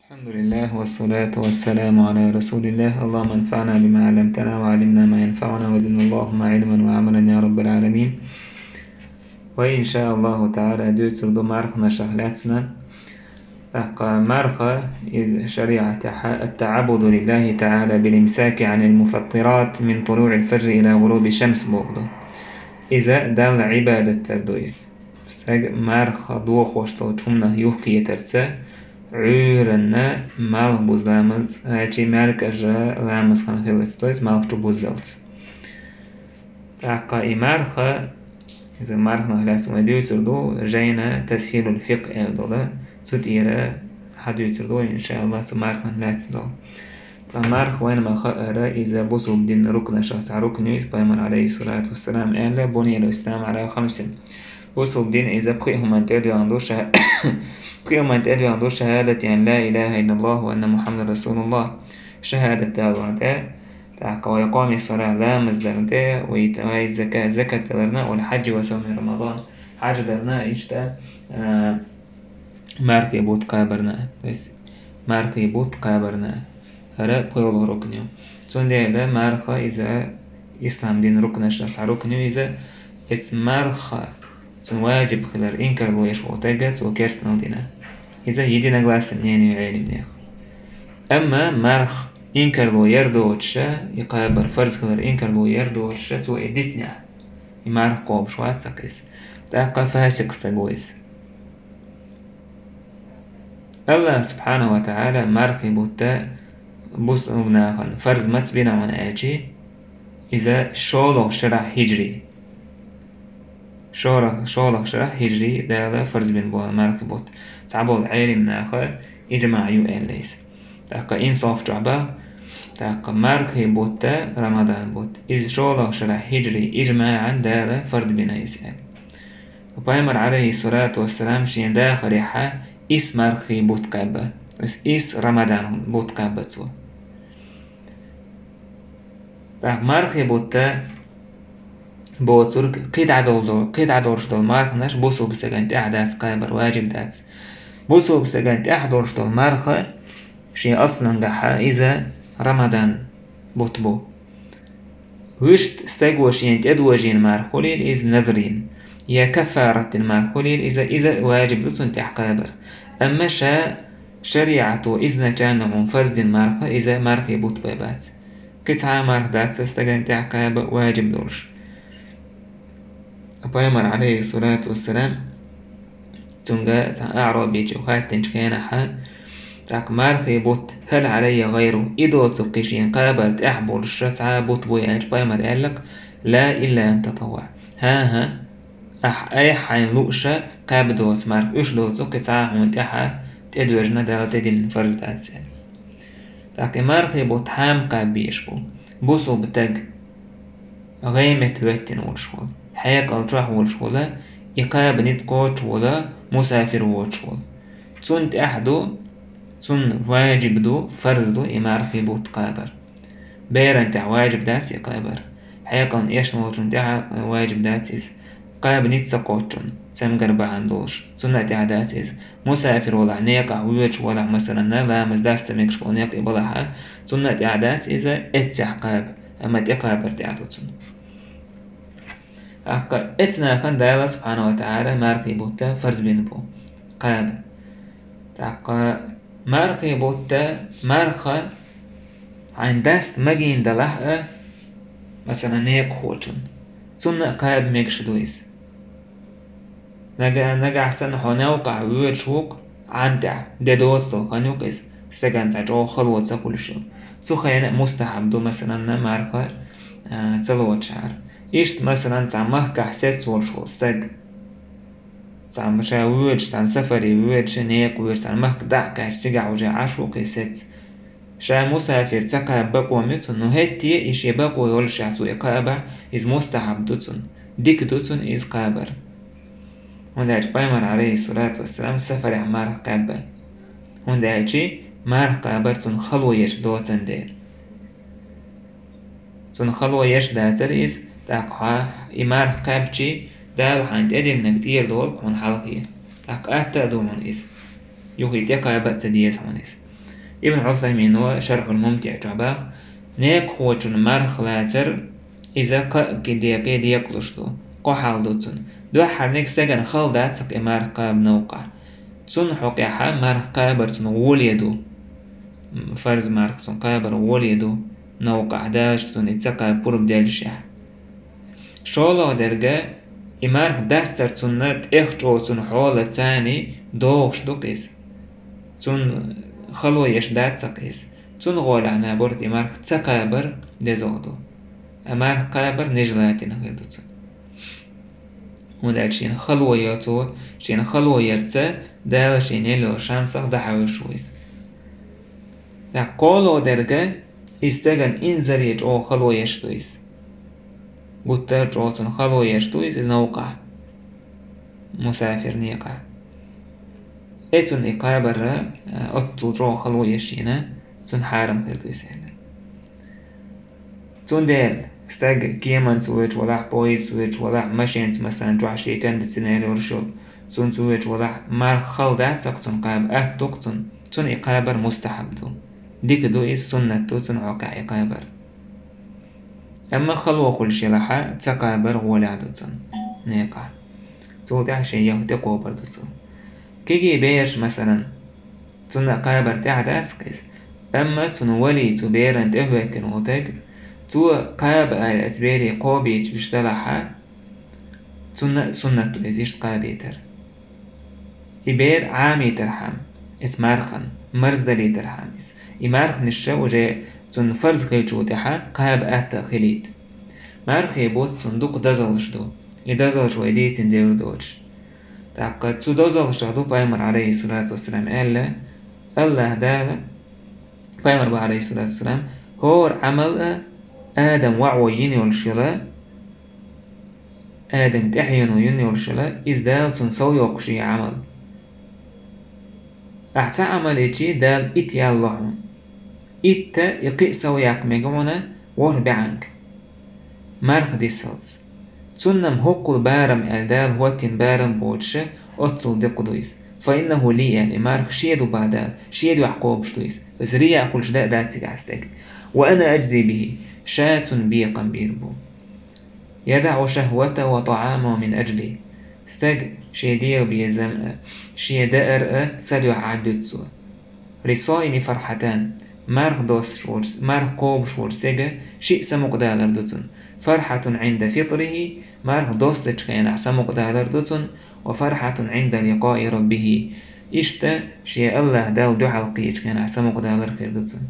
الحمد لله والصلاة والسلام على رسول الله. اللهم انفعنا بما علمتنا وعلمنا ما ينفعنا وزدنا اللهم علما وعملا يا رب العالمين. وإن شاء الله تعالى دوتر دو مارخنا شغلاتنا مارخة إذ شريعة التعبد لله تعالى بالإمساك عن المفطرات من طلوع الفجر إلى غروب الشمس بوغدو إذا دال عبادة تردويس مارخة دوخ وشتو تشمنا يوكي يترسى عورنا مالك بوزلامز هاتي مالك أجا لامز خان خلصتويس مالك تو بوزلت تاقا إمارخة إذا مارخنا خلاص مديو تردو جاينا تسهيل الفقه دولا تدير حدو تردو إن شاء الله تمارخنا خلاص دول فمارخ وين ما خأر إذا بوصل الدين ركن شخص ركن يسبايمن عليه الصلاة والسلام قال بني الإسلام على 5 بوصل الدين إذا بقيهم أن تدعو عندوش قيم أن تدعو عندو شهادة أن لا إله إلا الله وأن محمد رسول الله شهادة دالورده تاقا ويقام الصلاة لا مزدرده ويتواي الزكاة زكاة دلرنا والحج وصوم رمضان حج درنا إشتا مارك يبوت قابرنا بس مارك يبوت قابرنا هلا قيل ركنيو تون ده مارخا إذا إسلام دين ركن الشخص ركنيو إذا اسم مارخا تون واجب خلال إنكر بويش وطاقت وكرسنا دينا إذا يدينا غلاس تنيني وعلم نيخ أما مارخ إنكر لو يردوتشا يقابر فرز خلال إنكر لو يردوتشا تو إدتنا مارخ قوب شوات ساكس تاقا فاسق ستاقويس الله سبحانه وتعالى مارخ يبوتا بوس ابناخن فرز متبين عن آجي إذا شولغ شرح هجري شولغ شرح هجري دالا فرز بن بوها مارك بوت تعبوا العالم ناخر إجماع يوئل ليس تاقا إنصاف جعبا تاقا مارك بوتا رمضان بوت إذ شولغ شرح هجري إجماعا دالا فرد بنا يسأل وبايمر عليه الصلاة والسلام شين داخل يحا إس مارك بوت قابا إس رمضان بوت قابا تو تاقا مارك بوتا بوتر قيد عدورش دول مارخناش بوسو بسجنت أحداث قابر واجب داتس بوسو بسجنت أحدورش دول مارخة شي أصلا جحا إذا رمضان بوتبو وشت استجوشين تدوجين مارخولين إذ نذرين يا كفارة المارخولين إذا واجب دتون تحقابر أما شريعته إذن كان منفرد مارخة إذا مارخي بوت بابات كتعا مارخ داتس استجنت تحقابر واجب دورش بايمر عليه الصلاة والسلام تنجا أعرابي جوهات تنشكينها تاك مارخي بوت هل علي غيره إدو تقشين قابلت أحبور الشتعة بوت بوياج بايمر قالك لا إلا أن تطوع ها أي حين لؤشة قابدوت مارك إش دوت تقطع عمد إحا تدوجنا دا تدين فرز داتسين تاك مارخي بوت حام قابيش بوسو بتاج غيمة ويتن ورشول حياك الجح والشغلة إقابة نتقوش ولا مسافر وشغل تون أحدو تون واجب دو فرز دو إمارخي بوت قابر بيران تع واجب دات إقابر حياك أن يشنو تون تع واجب داتيز قابة نتسقوشون سمقر بعندوش تون تعداتيز مسافر ولا نيقع ويوش ولا مثلا لا مزداست ميكش بونيق إبلاها تون تعدات إذا اتسح قاب أما تقابر تعدو تون أحقا اتنا خان دايلا سبحانه وتعالى مارخي بوتا فرز بين بو قاب تاقا مارخي بوتا مارخا عن داست مجين دلحقا مثلا نيك خوشن سنة قاب ميكش دويس نجا حسن حنوقع ويوت شوق عندع دادوستو خانوكس سجن ساجو خلوت سكول شو سو خينا مستحب دو مثلا مارخا تلوت شعر إيشت مثلا تعمه كحساس والشغل استج تعم شاويج تعم سفري ويج نيك ويج تعمه كدع كحسجع وجع عشو كيسات شا مسافر تقى بقوة متن نهتي إيش يبقوا يولش عتو إقابة إز مستحب دوتن ديك دوتن إز قابر وندعج بايمر عليه الصلاة والسلام سفر عمار قابة وندعجي مار قابر تن خلو يش دوتن دير تن خلو يش داتر إز تاقها إمار قابجي دال حانت أدم نكتير دول كون حلقية تاق أتا دول من إس يوهي تاقا بات تديس من إس ابن عثيمين هو شرح الممتع تعباق نيك خوچون مرخ لاتر إذا كدي يقلشتو قحال دوتون دو حرنيك سجن خلدات سق إمارخ قاب نوقع تون حقيحة مرخ قابر تون وليدو فرز مرخ تون قابر وليدو نوقع داش تون اتسقى برب دالشه شولو درجة إمارخ داستر تون نت إخجو تون حولة تاني دوغش دوكيس تون خلو يشدات سقيس تون غول عنا بورت إمارخ تقابر دزودو أمارخ قابر نجلاتين غيردو تون ودال شين خلو ياتو شين خلو يرتسا دال شين يلو شانسخ دحاوي شويس دا قولو درجة استغن إنزريج أو خلو يشتويس قلت جوتون خلو يشتويس إذ نوقع مسافر نيقع اتون إقابر أتو جو خلو يشينا تون حارم خيردو يسهل تون ديل استغ كيمان سويج ولاح بويس سويج ولاح ماشينز مثلا جو عشيكان دي سيناريو رشول تون سويج ولاح مار خلدات سقتون قاب أتوقتون تون إقابر مستحب دو ديك دو إس سنة تون عقع إقابر أما خلو كل شي لحا تقابر ولادتون نيقع توضع شي يهتقو بردتون كيجي بيش مثلا تون قابر تعداس قيس أما تون ولي تبيرن تهوتن وتق تو قاب الأتبيري قوبيت بشتلحا تون سنة تلزيش قابيتر إبير عامي ترحم اتمارخن مرز دلي ترحميس إمارخن الشو جاي تون فرز خيلشو تحا قاب أتا خليت مارخي بوت تون دوك دازلش دو يدازلش ويديتين دير دوش تاقا تو دازلش دو بايمر عليه الصلاة والسلام الله دالا بايمر عليه الصلاة والسلام هور عمل آدم وعو يني والشلا آدم تحينو يني والشلا إزدال تون سويوك شي عمل أحتا عمل إيشي دال إتيا اللهم إتا يقئ سوياك ميقونا وهرب عنك مارخ دي سلس تنم هقل بارم الدال هوتين بارم بوتش أطل دي قدويس فإنه لي يعني مارخ شيدو بعدال شيدو يحقوب شدويس بس ريا أقول شداء داتي عستك وأنا أجزي به شاة بيقا بيربو يدع شهوته وطعامه من أجلي استج شيديو بيزم شيدائر سدو عدتسو رصائني فرحتان مارخ دوس شورس مارخ قوب شورسيجا شيء سمق دالر دوتون فرحة عند فطره مارخ دوس تشكينا سمق دالر دوتون وفرحة عند لقاء ربه إشتا شيء الله دال دو حلقي تشكينا سمق دالر خير دوتون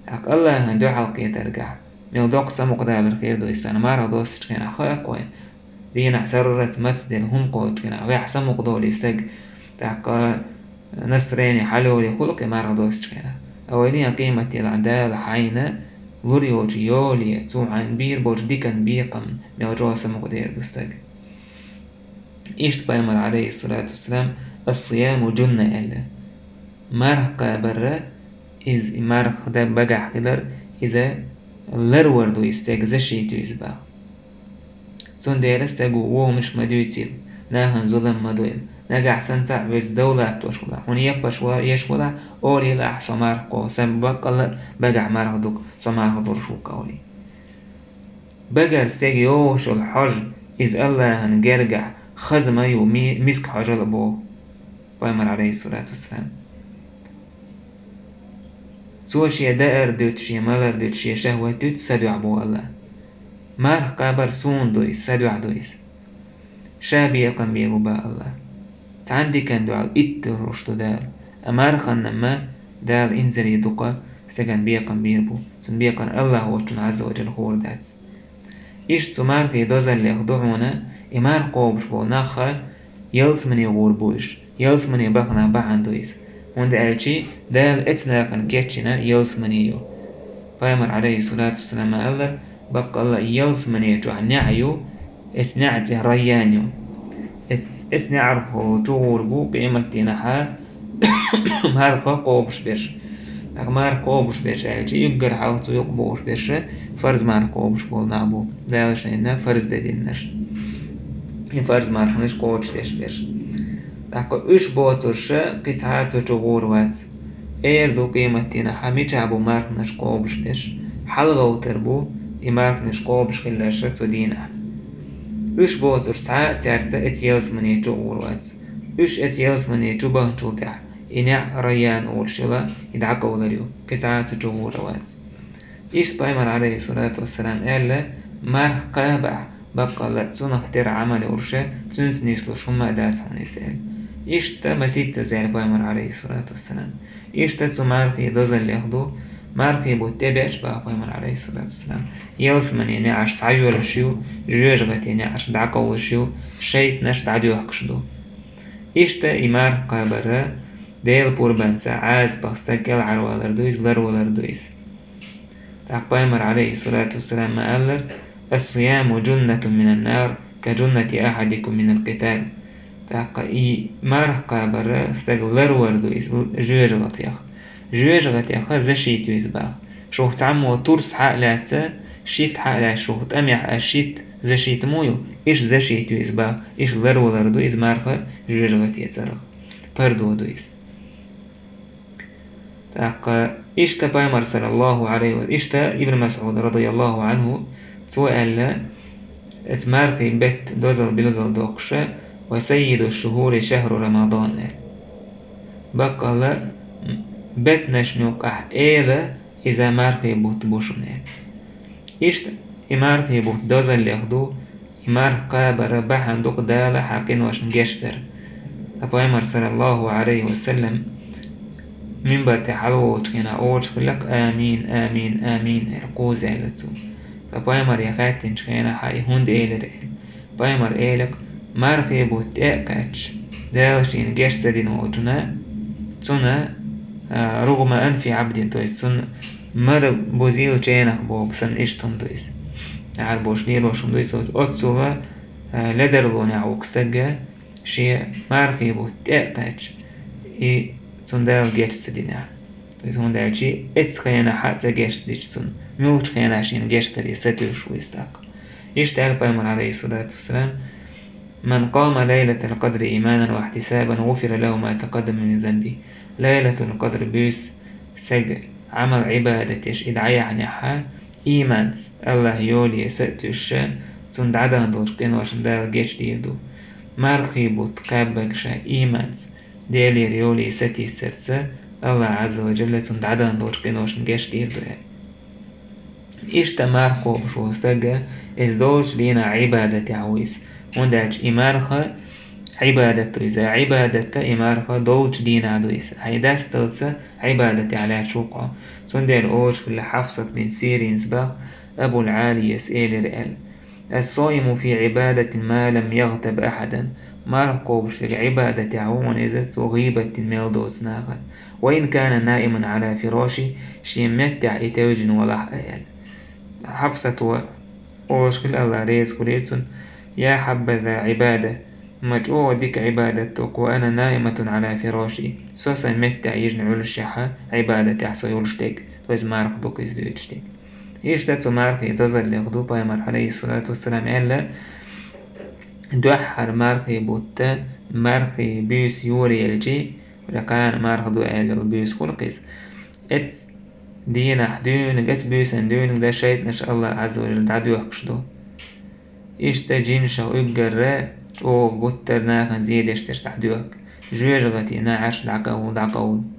أك الله دو حلقي ترجع ميل دوق سمق دالر خير دو استان مارخ دوس تشكينا خاق وين دينا سررت متسدل هم قول تشكينا ويح سمق دول استج تاقا نسريني حلولي خلقي مارخ دوس تشكينا أولين قيمة العدالة حين لوريو جيولي تو عن بير بوش ديكن بيقم ميوجو سمق دير دوستاق إيشت بايمر عليه الصلاة والسلام الصيام جنة إلا مارخ قابر إز مارخ دا بقع قدر إذا لروردو يستاق زشيتو يزباق تون دير استاقو وو مش مدويتيل ناهن ظلم مدويل نجح سنسع بيز دولة وشولا ونيبش يشولا أوري لا سماركو سبقل بقع مرغدوك سمارك درشوك أولي بقر استيجي يوش الحج إذ الله هنجرجع خزمة يومي مسك حجل بو بايمر عليه الصلاة والسلام سوشي دائر دوت شي مالر دوت شي شهوة دوت سدوع بو الله مارخ قابر سون دويس سدوع دويس شابي يقن بيرو با الله عندي كان دعاء إترشتو دال أمارخن نما دال إنزري دوقا سكن بيقن بيربو سن بيقن الله وشن عز وجل خور دات إيش تمارخي دوزا اللي يخدعونا إمارخو بشبو ناخا يلسمني غوربوش يلسمني بخنا بعندويس وند ألشي دال إتناخن كيتشنا يلسمني يو فايمر عليه الصلاة والسلام الله بقى الله يلسمني جو نعيو إتنعتي ريانيو إس نعرفو تغوربو قيمتنا ماركو قوبش بيش ماركو قوبش بيش ألشي يقر حالتو يقبوش بيش فرز ماركو قوبش بول نابو دالشينا فرز دادينش فرز ماركنش قوش ديش بيش تاكو إش بوتوش قطعاتو تغوروات دو قيمتنا حميتشابو ماركنش قوبشنش حلغة وتربو إماركنش قوبش كلا شرطو دينا وش بوتر ساعة تعرتا اتيالس من يتو وروات وش اتيالس من يتو بانتو تاع إنع ريان أولشلا يدعك أولاريو كتاعة تجو وروات إيش بايمر عليه الصلاة والسلام إلا مارخ قابع بقى لا تسون اختير عمل أورشا تنس نيسلو شما داتهم نسال إيش تا مسيت زي بايمر عليه الصلاة والسلام إيش تا تسو مارخي دزل اللي ياخدو مارخي بوتابعش بقى بايمر عليه الصلاة والسلام يلس من يعني عش سعيو لشيو جوج غتيني عش دعكو لشيو شيت نش دعديو حكشدو إيش تا إمار قابرة ديل بوربانسا عاز بغستاكل عروالردويس لروالردويس تاق بايمر عليه الصلاة والسلام ما قالر الصيام جنة من النار كجنة أحدكم من القتال تاق مارخ قابرة استاق لروالردويس جوج غتيخ زشيت يزباغ شوخ تعمو تورس حق لاتسا شيت حق لا شوخ تأميح شيت زشيت مويو إيش زشيت يزباغ إيش لروالردويس مارخ جوج غتيتزرغ بردو دويس تاق إشتا بايمر صلى الله عليه وسلم إشتا ابن مسعود رضي الله عنه سؤال اتماركي بيت دوزل بلغل دوقشة وسيد الشهور شهر رمضان بقى لا بيت نشنوك إيلا إذا ماركي بوت بوشنال إشتا إماركي بوت دوزل ياخدو إمارك قابر بحن دوق دالة حاكين واشن جشتر بايمر صلى الله عليه وسلم منبر تحلوش كنا أوش لك آمين آمين آمين القوز إلتو بايمر يخاتن كنا حي هند إيلر بايمر إيلك ماركي بوت إأكاتش دالشين جيش سدين وجنا تنا رغم أنف عبد تويس تن مر بوزيل جينك بوكسن إشتم دويس عربوش نيروشم دويس أتصوها لدرلون عوكستجا شيء ماركي بوت إأكاتش تندال جيش دينا تون دالشي اتس خيانا حتى جيش ديشتون ملوش خيانا شين جيش تري ستوش ويستاق يشتغل بايمر عليه الصلاة والسلام من قام ليلة القدر إيمانا واحتسابا غفر له ما تقدم من ذنبه ليلة القدر بيس سج عمل عبادة يش إدعي عن يحا إيمانس الله يولي ستوش تون دعدا هندوشتين وشندال جيش ديدو مارخي بوت قابقشا إيمانس ديالي ريولي ستي سرسة الله عز وجل تندعدا ندوش قنوش نجاش دير دوال إيش تماركو بشو استجا إز دوش لينا عبادة عويس ونداج إمارخة عبادة إذا عبادة إمارخة دوش دينا دويس هيداس تلسة عبادة على شوقع سندير أوش كل حفصة بن سيرين سباق أبو العالي يسئل رئال الصائم في عبادة ما لم يغتب أحدا ماركو بشفق عبادة عوون إذا غيبة ميلدوز ناغل وإن كان نائما على فراشي شيمتع إتوجن ولا أيال حفصة وأشكل الله ريز كليتون يا حبذا عبادة مجؤو ديك عبادتك وأنا نائمة على فراشي سوسا متع يجن علشها عبادة يحصو يولشتك وإذ مارك دوك إزدويتشتك إيش تاتو مارك يتظل يغدو بايمر عليه الصلاة والسلام إلا دوحر ماركي بوتا ماركي بيس يوري الجي ولكان مارك دو بيس خلقيس اتس دينا حدون ات بيس اندون دا شيت نش الله عز وجل دعدو يحكشدو إشتا جينشا ويقر جو بوتر ناخن زيد اشتش دعدوك جوج غتي ناعش دعقاون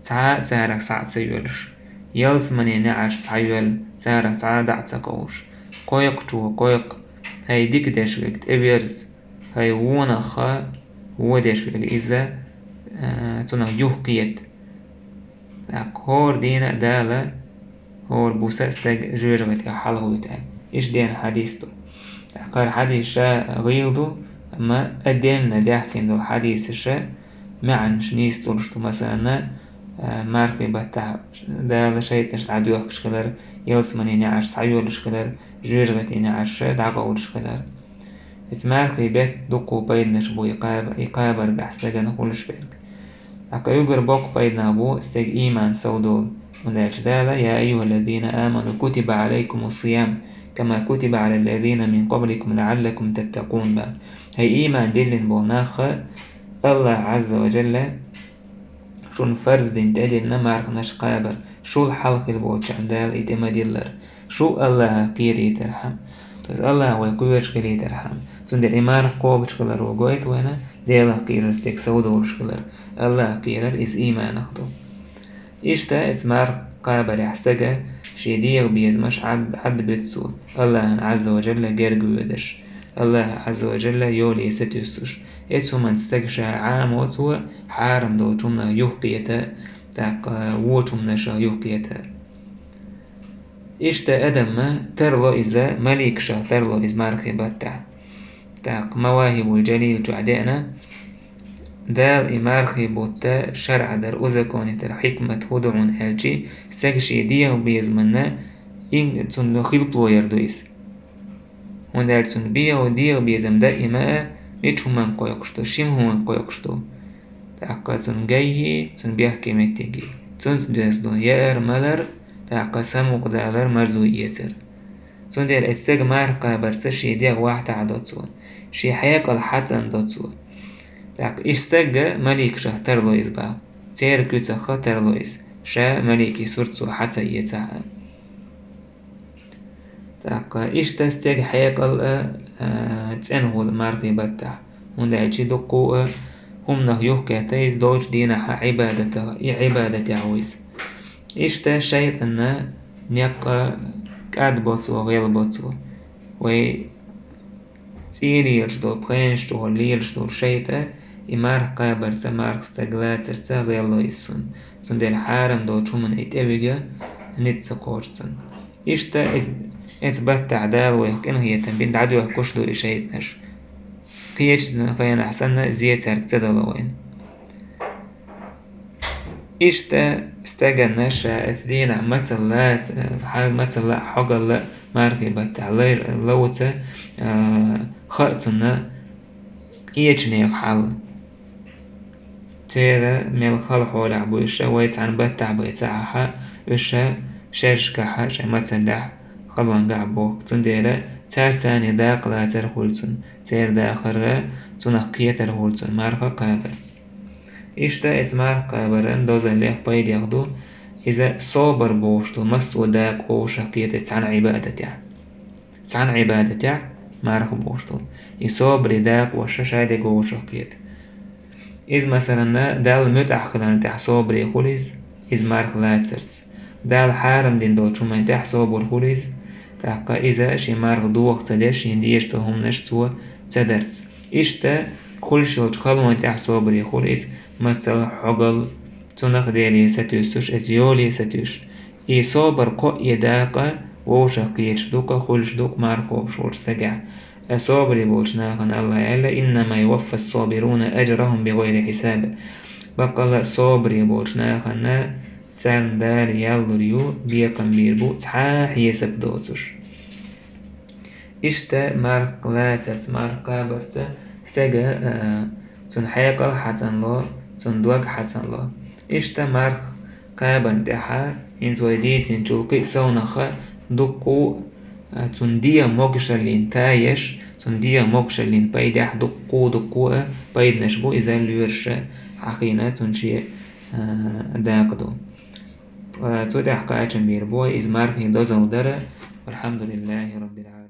تعا تارك ساعة سيولش يلس مني ناعش سيول تارك تعا دعتسكوش قويق جو قويق هاي ديك داشويك تأبيرز هاي وونخا هو داشويك إذا تنه يوحقيت هور دينا دالا هور بوساستك جوجغت حاله يتعال إيش دين حديثتو قال حديث شا غيلدو أما أدينا داحكين دو حديث شا معن شنيستولشتو مثلا ماركي بتاع دالا شيت نشت عدو يحكش كلر يلسمني نعش سعيولش كلر جوجغت نعش دعقولش كلر اسماركي بيت دوكو بيدنش بو يقابر قحستاقا نقولش بيلك أكا يقر بوك بيدنا بو استيق إيمان سودول وداش دالا يا أيها الذين آمنوا كتب عليكم الصيام كما كتب على الذين من قبلكم لعلكم تتقون با هاي إيمان دلن بوناخ الله عز وجل شون فرز دين تدلنا مارخناش قابر شو الحلق البوتش عندال إتما ديلر شو الله كيري ترحم الله هو كويش كيري ترحم سند الإيمان قوبش كلر وقويت وانا ديلا كيرر ستيك سودورش كلر الله كيرر إز إيمان أخدو إشتا اسمار قابر يحستقى شيدية وبيزمش حد بتسو الله عز وجل جرق ويدش الله عز وجل يولي ستيستوش إتسو من استقشى عام وتسو حارم دو تمنا يحقيتا تاق ووتمنا شا يحقيتا إشتا أدم ترلو إذا مليك شا ترلو إز مارخي بطع تاق مواهب الجليل تعدئنا دال إمارخي بوتا شرع در أزكوني حكمة هدعون هالجي ساقشي ديا وبيزمنا إن تسن خلطلو يردويس وندار تسن بيا وديا وبيزم دائما ميتشو من قويقشتو شمهو من قويقشتو تاقا تسن جايه تسن بيحكي متجي تسن دوزدو يار ملر تاقا سموق دالر مرزو يتر تسن ديال استاق مارقا برسشي ديا واحد عدوتسو شي حياك الحتن دوتسو تاق استاق مليك شه ترلويز با تير كوتسخ ترلويز شا مليكي سورتسو حتى يتسا تاق إشتا استاق حياك تسنهو المارقي بطا وندا اجي دقو هم نهيوه كاتيز دوش دينا عبادته عبادة عويس إشتا شايت أن نيقا كاد بوتسو وغير بوتسو وي تيري يرشدو بخينشتو وليرشدو شايتا إمارخ قابر سمارخ استقلات سرسا غيالو إسون سن ديل حارم دو چومن إتويغا نتسا قوشتن إشتا إز بات عدال ويحكين هي تنبين دعدو يحكوش دو إشايتنش قيش خيان أحسن زياد سارك تدلوين إشتا استقناش أتدينا مثلات حال مثلا حقل ماركي بتاع لوتا خاطنا إيجني حال تيرا ميل خلق ولا بوشا ويت عن بتاع بيتاعها وشا شرشكها شا مثلا خلوان قعبو تنديرا تار ثاني داق لا ترهولتن تير داخر تنقية ترهولتن ماركا قابرت إشتا إتمار قابرن دوزن ليه بايد ياخدو إذا صابر بوشتو مسو داق وشا قيتة تان عبادتي مارك بوشتو يصابر داق وشا شادق وشا قيتة إذ مثلا دال متع خلان تح صابر خليز إذ مارك لا ترتس دال حارم دين دو چومن تح صابر خليز تحقا إذا شي مارك دوغ تدش ينديشتو هم نشتو تدرس إشتا كل شلج خلوان تح صابر خليز مثلا حقل تنخ ديالي ستوستوش ازيولي ستوش اي صابر قو يداقا ووشا قيتش دوكا خلش دوك ماركو بشور سجع أصابر بوشناقا الله يعلى إنما يوفى الصابرون أجرهم بغير حساب بقى صابر بوشناقا تان دار يالريو بيقن بيربو تحاح يسب دوتوش إشتا مارك لا ترس ماركا برتا سجع تنحيق حتى الله تندوق حتى الله إشتا مارك قابن تحا إنزو ديتين جلقي سونخا دقو تندية موكشلين تايش تندية موكشلين بايدح دقو بايد نشبو إذا ليرش حقينا تنشي داقدو تودح قاعدن بيربو إز مارك دوزو دارا والحمد لله رب العالمين.